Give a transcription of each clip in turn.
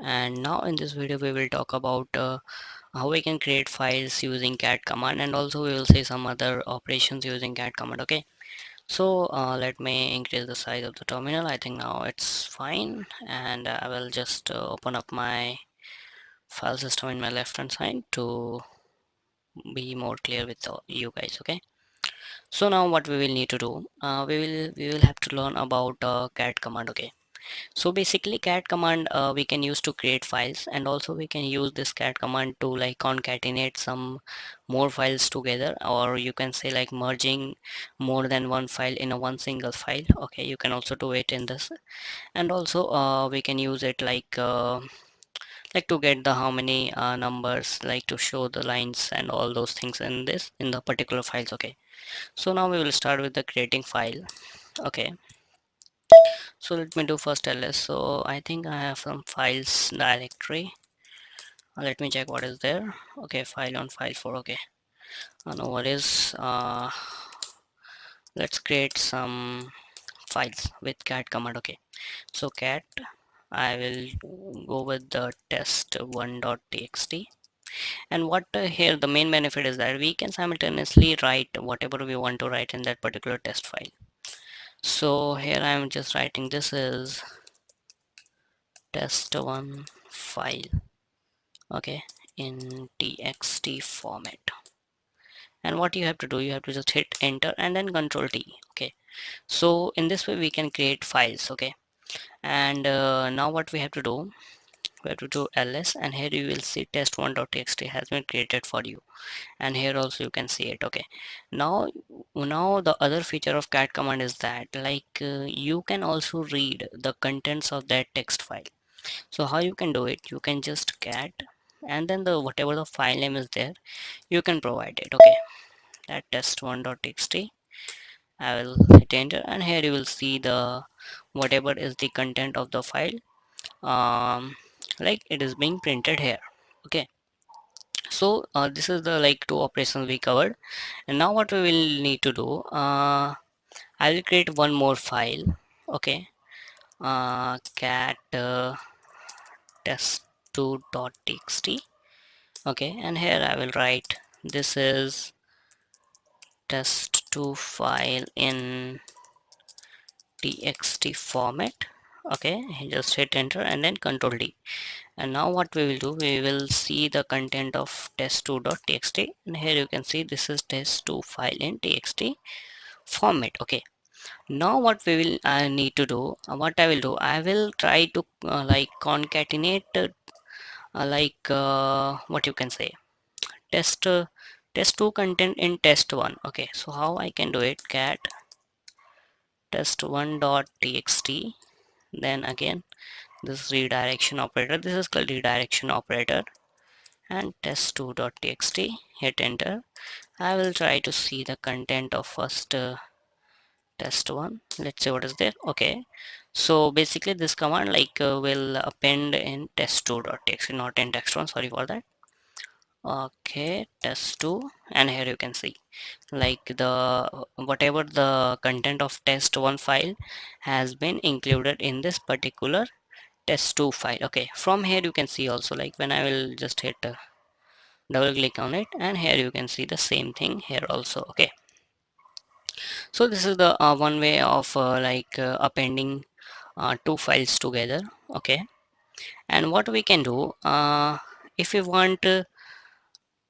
And now in this video we will talk about how we can create files using cat command, and also we will see some other operations using cat command. Okay, so let me increase the size of the terminal. I think now it's fine, and I will just open up my file system in my left hand side to be more clear with you guys. Okay, so now what we will need to do, we will have to learn about cat command. Okay, so basically cat command we can use to create files, and also we can use this cat command to like concatenate some more files together, or you can say like merging more than one file in a one single file. Okay, you can also do it in this, and also we can use it like to get the how many numbers, like to show the lines and all those things in this in the particular files. Okay, so now we will start with the creating file. Okay, so let me do first ls. So I think I have some files directory. Let me check what is there. Okay, file on file 4. Okay, no worries. Let's create some files with cat command. Okay, so cat, I will go with the test1.txt. And what here the main benefit is that we can simultaneously write whatever we want to write in that particular test file. So here I am just writing this is test1 file. Okay, in txt format. And what you have to do, you have to just hit enter and then control T. Okay, so in this way we can create files. Okay, and now what we have to do, we have to do ls, and here you will see test1.txt has been created for you, and here also you can see it. Okay, now the other feature of cat command is that you can also read the contents of that text file. So how you can do it, you can just cat and then the whatever the file name is there, you can provide it. Okay, that test1.txt, I will hit enter, and here you will see the whatever is the content of the file, um, like it is being printed here. Okay, so this is the like two operations we covered, and now what we will need to do, I will create one more file. Okay, cat test2.txt. Okay, and here I will write this is test2 file in txt format. Okay, just hit enter and then control D, and now what we will do, we will see the content of test2.txt, and here you can see this is test2 file in txt format. Okay, now what we will need to do, what I will do, I will try to like concatenate what you can say, test test2 content in test1. Okay, so how I can do it, cat test1.txt, then again this redirection operator, this is called redirection operator, and test2.txt, hit enter. I will try to see the content of first test1. Let's see what is there. Okay, so basically this command will append in test2.txt, not in text1, sorry for that. Okay, test2, and here you can see like the whatever the content of test1 file has been included in this particular test2 file. Okay, from here you can see also, like when I will just hit double click on it, and here you can see the same thing here also. Okay, so this is the one way of appending two files together. Okay, and what we can do, if we want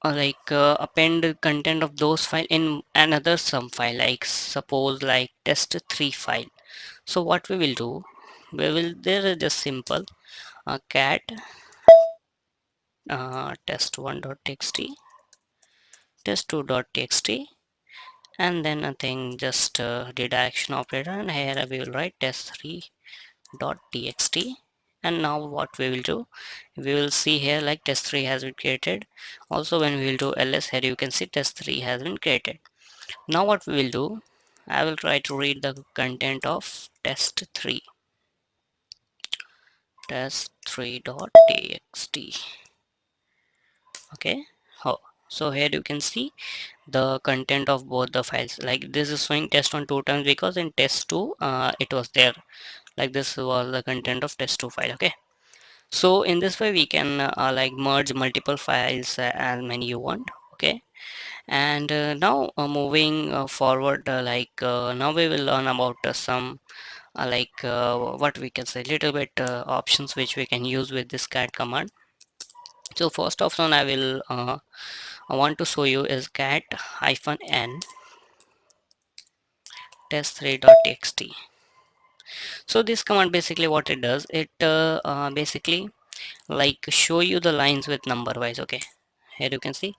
append the content of those file in another some file, like suppose like test3 file. So what we will do, we will, there is just simple cat test1.txt, test2.txt, and then nothing, just redirection operator, and here we will write test3.txt. and now what we will do, we will see here like test3 has been created. Also when we will do ls, here you can see test3 has been created. Now what we will do, I will try to read the content of test3, test3.txt. Okay, oh, so here you can see the content of both the files, like this is showing test1 two times because in test2 it was there, like this was the content of test2 file. Okay, So in this way we can like merge multiple files as many you want. Okay, and now moving forward, now we will learn about some what we can say little bit options which we can use with this cat command. So first option I want to show you is cat hyphen n test3.txt. So this command basically what it does, it basically like show you the lines with number wise. Okay, here you can see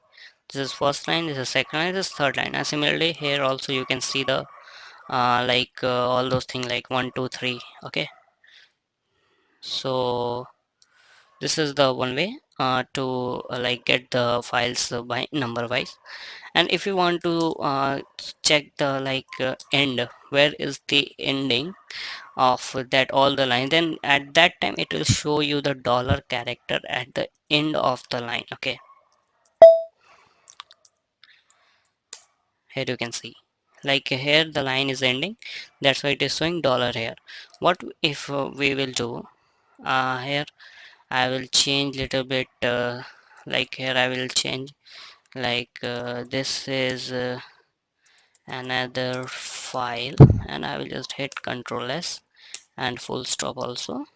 this is first line, this is second line, this is third line, and similarly here also you can see the all those things like 1 2 3. Okay, so this is the one way to like get the files by number wise. And if you want to check the end, where is the ending of that all the line, then at that time it will show you the dollar character at the end of the line. Okay, here you can see like here the line is ending, that's why it is showing dollar here. What if we will do here, I will change little bit like here I will change this is another file, and I will just hit Ctrl S and full stop also,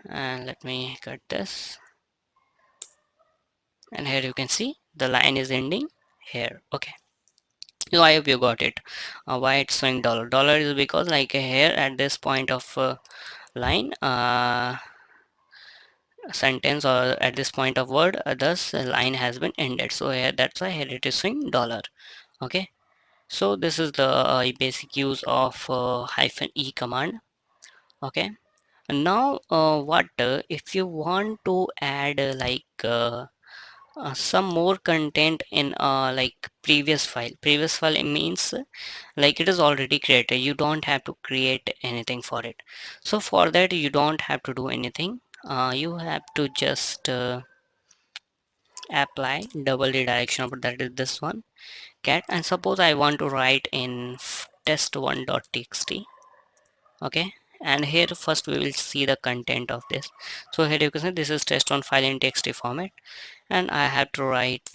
and let me cut this, and here you can see the line is ending here. Okay, so I hope you got it. Why it's showing dollar is because like here at this point of line sentence, or at this point of word, thus line has been ended, so here that's why here it is showing dollar. Okay, so this is the basic use of hyphen e command. Okay, now what if you want to add some more content in previous file, it means like it is already created, you don't have to create anything for it. So for that you don't have to do anything, you have to just apply double redirection of that is this one cat, and suppose I want to write in test1.txt. okay, and here first we will see the content of this. So here you can see this is test1 file in txt format, and I have to write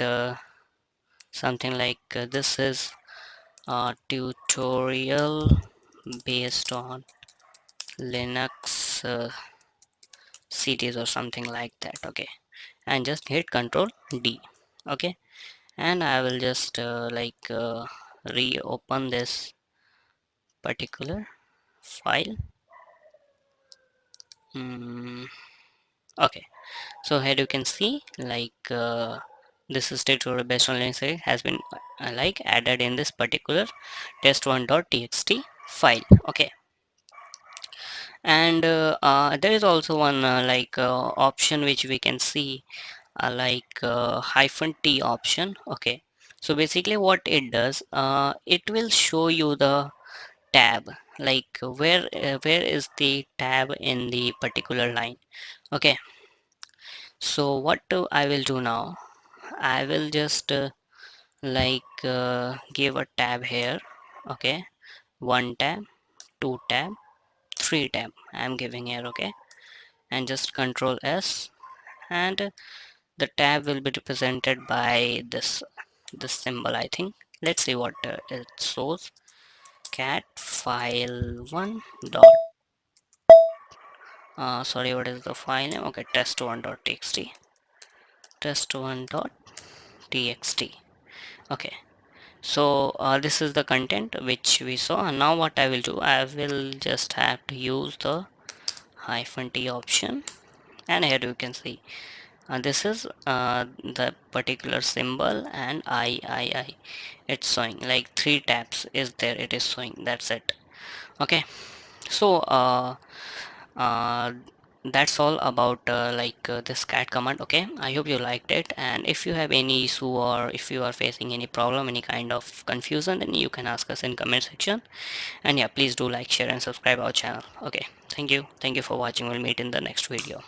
something like this is a tutorial based on Linux series or something like that. Okay, and just hit Ctrl D. Okay, and I will just reopen this particular file. Okay, so here you can see this is tutorial based on Linux series has been added in this particular test1.txt file. Okay, and there is also one option which we can see hyphen t option. Okay, so basically what it does, it will show you the tab, like where is the tab in the particular line. Okay, so what I will do now, I will just give a tab here. Okay, one tab, two tab, three tab I'm giving here. Okay, and just Control S, and the tab will be represented by this symbol, I think. Let's see what it shows. Cat file one dot sorry, what is the file name? Okay, test1.txt, test1.txt. Okay, so this is the content which we saw, and now what I will do, I will just have to use the hyphen t option, and here you can see this is the particular symbol, and I it's showing like three tabs is there, it is showing, that's it. Okay, so uh, that's all about this cat command. Okay, I hope you liked it, and if you have any issue or if you are facing any problem, any kind of confusion, then you can ask us in comment section. And yeah, please do like, share and subscribe our channel. Okay, thank you for watching, we'll meet in the next video.